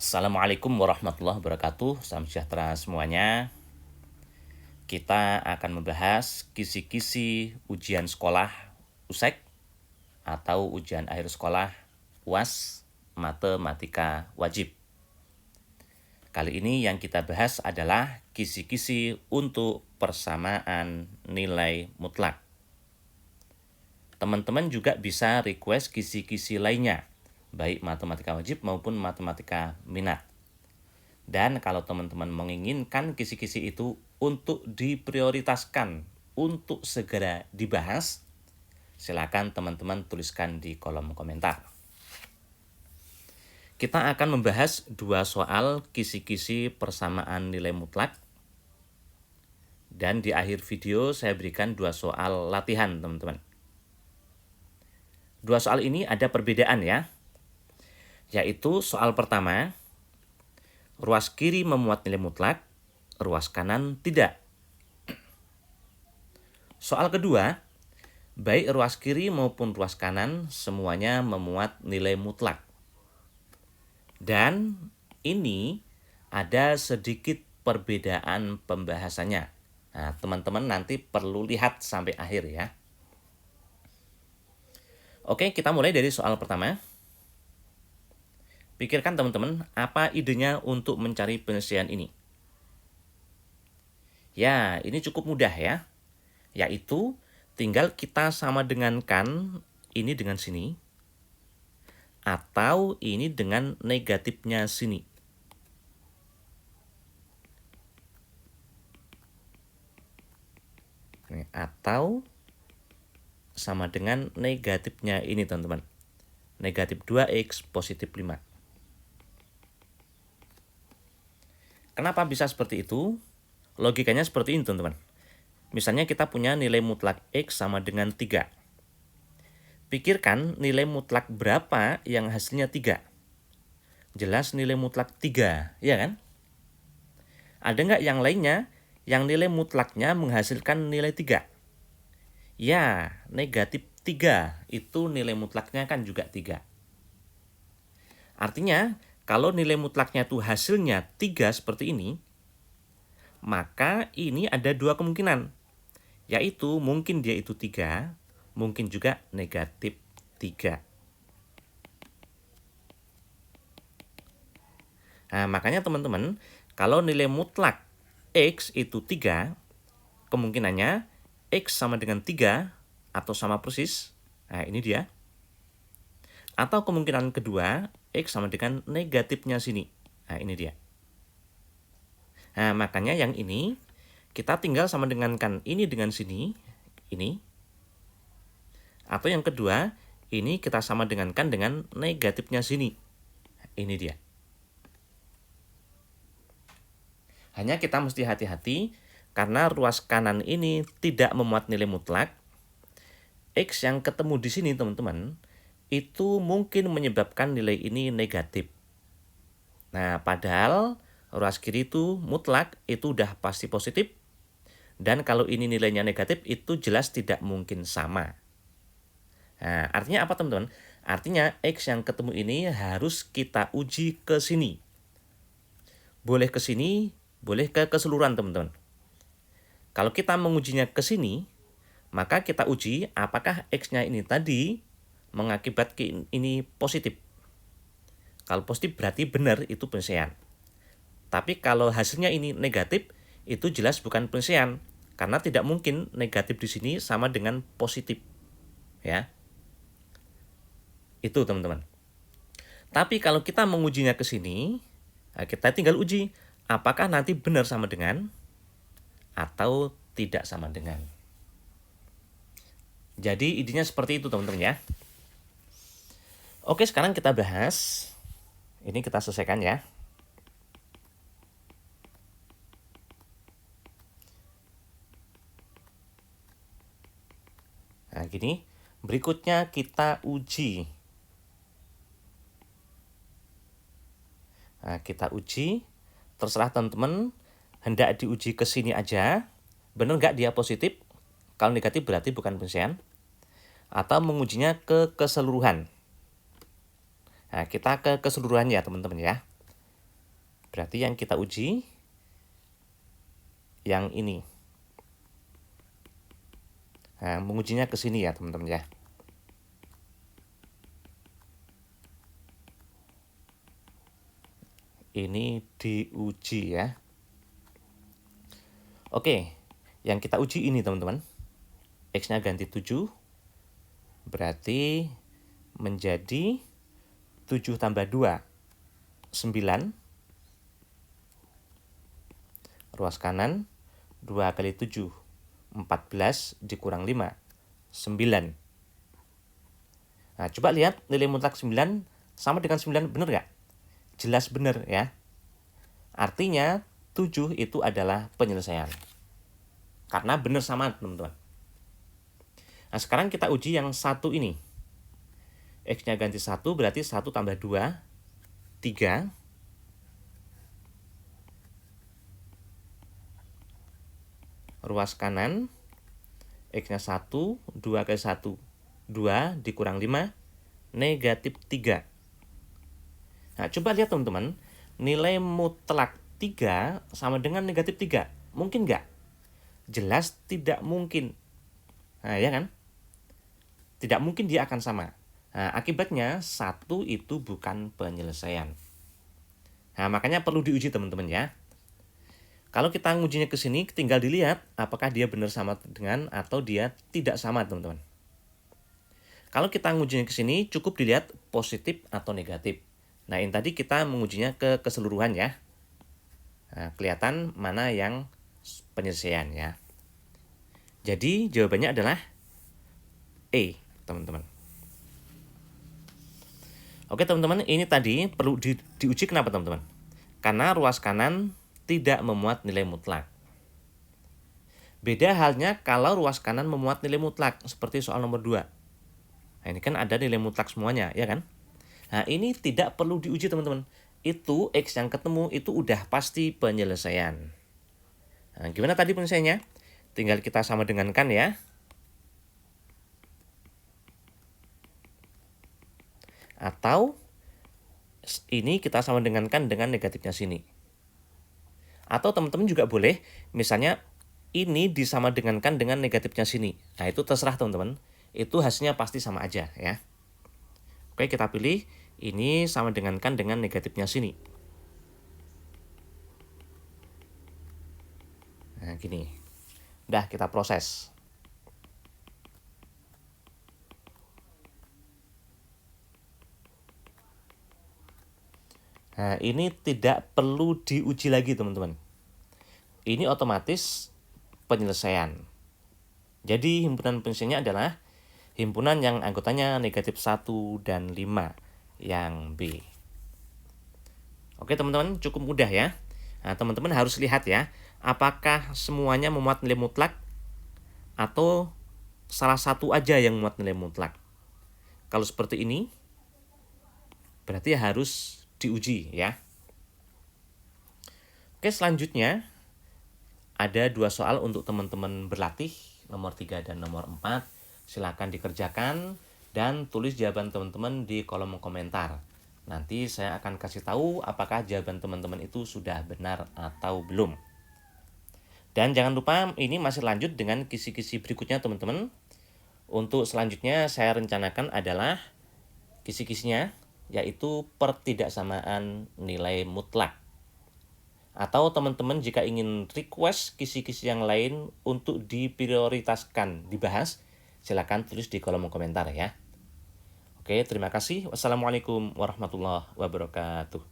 Assalamualaikum warahmatullahi wabarakatuh. Salam sejahtera semuanya. Kita akan membahas kisi-kisi ujian sekolah USEK atau ujian akhir sekolah UAS Matematika Wajib. Kali ini yang kita bahas adalah kisi-kisi untuk persamaan nilai mutlak. Teman-teman juga bisa request kisi-kisi lainnya, baik matematika wajib maupun matematika minat. Dan kalau teman-teman menginginkan kisi-kisi itu untuk diprioritaskan untuk segera dibahas, silakan teman-teman tuliskan di kolom komentar. Kita akan membahas 2 soal kisi-kisi persamaan nilai mutlak. Dan di akhir video saya berikan 2 soal latihan, teman-teman. 2 soal ini ada perbedaan ya. Yaitu soal pertama, ruas kiri memuat nilai mutlak, ruas kanan tidak. Soal kedua, baik ruas kiri maupun ruas kanan semuanya memuat nilai mutlak. Dan ini ada sedikit perbedaan pembahasannya. Nah, teman-teman nanti perlu lihat sampai akhir ya. Oke, kita mulai dari soal pertama. Pikirkan teman-teman, apa idenya untuk mencari penyelesaian ini? Ya, ini cukup mudah ya. Yaitu tinggal kita sama dengankan ini dengan sini. Atau ini dengan negatifnya sini. Atau sama dengan negatifnya ini teman-teman. Negatif 2x, positif 5. Kenapa bisa seperti itu? Logikanya seperti ini teman-teman. Misalnya kita punya nilai mutlak x sama dengan 3. Pikirkan nilai mutlak berapa yang hasilnya 3. Jelas nilai mutlak 3, ya kan? Ada nggak yang lainnya yang nilai mutlaknya menghasilkan nilai 3? Ya, negatif 3 itu nilai mutlaknya kan juga 3. Artinya, kalau nilai mutlaknya itu hasilnya 3 seperti ini, maka ini ada 2 kemungkinan. Yaitu mungkin dia itu 3, mungkin juga negatif 3. Nah, makanya teman-teman, kalau nilai mutlak X itu 3, kemungkinannya X sama dengan 3 atau sama persis. Nah, ini dia. Atau kemungkinan kedua, X sama dengan negatifnya sini. Nah, ini dia. Nah, makanya yang ini kita tinggal sama dengankan ini dengan sini, ini. Atau yang kedua, ini kita sama dengankan dengan negatifnya sini. Ini dia. Hanya kita mesti hati-hati karena ruas kanan ini tidak memuat nilai mutlak. X yang ketemu di sini teman-teman, itu mungkin menyebabkan nilai ini negatif. Nah, padahal ruas kiri itu mutlak, itu udah pasti positif. Dan kalau ini nilainya negatif, itu jelas tidak mungkin sama. Nah, artinya apa teman-teman? Artinya X yang ketemu ini harus kita uji ke sini. Boleh ke sini, boleh ke keseluruhan teman-teman. Kalau kita mengujinya ke sini, maka kita uji apakah X-nya ini tadi mengakibatkan ini positif. Kalau positif berarti benar itu penyelesaian. Tapi kalau hasilnya ini negatif, itu jelas bukan penyelesaian. Karena tidak mungkin negatif di sini sama dengan positif. Ya. Itu teman-teman. Tapi kalau kita mengujinya ke sini, kita tinggal uji apakah nanti benar sama dengan atau tidak sama dengan. Jadi idenya seperti itu teman-teman ya. Oke, sekarang kita bahas. Ini kita selesaikan ya. Nah, gini. Berikutnya kita uji. Nah, kita uji. Terserah teman-teman. Hendak diuji ke sini aja. Benar nggak dia positif? Kalau negatif berarti bukan penyelesaian. Atau mengujinya ke keseluruhan. Nah, kita ke keseluruhannya teman-teman ya. Berarti yang kita uji yang ini. Nah, mengujinya ke sini ya teman-teman ya. Ini diuji ya. Oke, yang kita uji ini teman-teman. X-nya ganti 7. Berarti menjadi 7 tambah 2, 9. Ruas kanan 2 kali 7, 14 dikurang 5, 9. Nah, coba lihat nilai mutlak 9 sama dengan 9, benar nggak? Jelas benar ya. Artinya 7 itu adalah penyelesaian. Karena benar sama teman-teman. Nah, sekarang kita uji yang satu ini. X-nya ganti 1 berarti 1 tambah 2, 3. Ruas kanan, X-nya 1, 2 kali 1, 2 dikurang 5, negatif 3. Nah, coba lihat teman-teman, nilai mutlak 3 sama dengan negatif 3. Mungkin nggak? Jelas tidak mungkin. Nah, ya kan? Tidak mungkin dia akan sama. Nah, akibatnya 1 itu bukan penyelesaian. Nah, makanya perlu diuji teman-teman ya. Kalau kita ngujinya ke sini, tinggal dilihat apakah dia benar sama dengan atau dia tidak sama, teman-teman. Kalau kita ngujinya ke sini, cukup dilihat positif atau negatif. Nah, ini tadi kita mengujinya ke keseluruhan ya. Nah, kelihatan mana yang penyelesaian ya. Jadi, jawabannya adalah E, teman-teman. Oke, teman-teman, ini tadi perlu diuji kenapa, teman-teman? Karena ruas kanan tidak memuat nilai mutlak. Beda halnya kalau ruas kanan memuat nilai mutlak, seperti soal nomor 2. Nah, ini kan ada nilai mutlak semuanya, ya kan? Nah, ini tidak perlu diuji, teman-teman. Itu X yang ketemu, itu udah pasti penyelesaian. Nah, gimana tadi penyelesaiannya? Tinggal kita sama dengankan ya. Atau ini kita sama dengankan dengan negatifnya sini. Atau teman-teman juga boleh, misalnya ini disama dengankan dengan negatifnya sini. Nah, itu terserah teman-teman. Itu hasilnya pasti sama aja ya. Oke, kita pilih ini sama dengankan dengan negatifnya sini. Nah, gini. Udah, kita proses. Nah, ini tidak perlu diuji lagi, teman-teman. Ini otomatis penyelesaian. Jadi, himpunan penyelesaiannya adalah himpunan yang anggotanya negatif 1 dan 5, yang B. Oke, teman-teman, cukup mudah ya. Nah, teman-teman harus lihat ya, apakah semuanya memuat nilai mutlak atau salah satu aja yang memuat nilai mutlak. Kalau seperti ini, berarti harus diuji ya. Oke, selanjutnya ada 2 soal untuk teman-teman berlatih, nomor 3 dan nomor 4. Silakan dikerjakan dan tulis jawaban teman-teman di kolom komentar. Nanti saya akan kasih tahu apakah jawaban teman-teman itu sudah benar atau belum. Dan jangan lupa ini masih lanjut dengan kisi-kisi berikutnya, teman-teman. Untuk selanjutnya saya rencanakan adalah kisi-kisinya, yaitu pertidaksamaan nilai mutlak. Atau teman-teman jika ingin request kisi-kisi yang lain untuk diprioritaskan dibahas, silakan tulis di kolom komentar ya. Oke, terima kasih. Wassalamualaikum warahmatullahi wabarakatuh.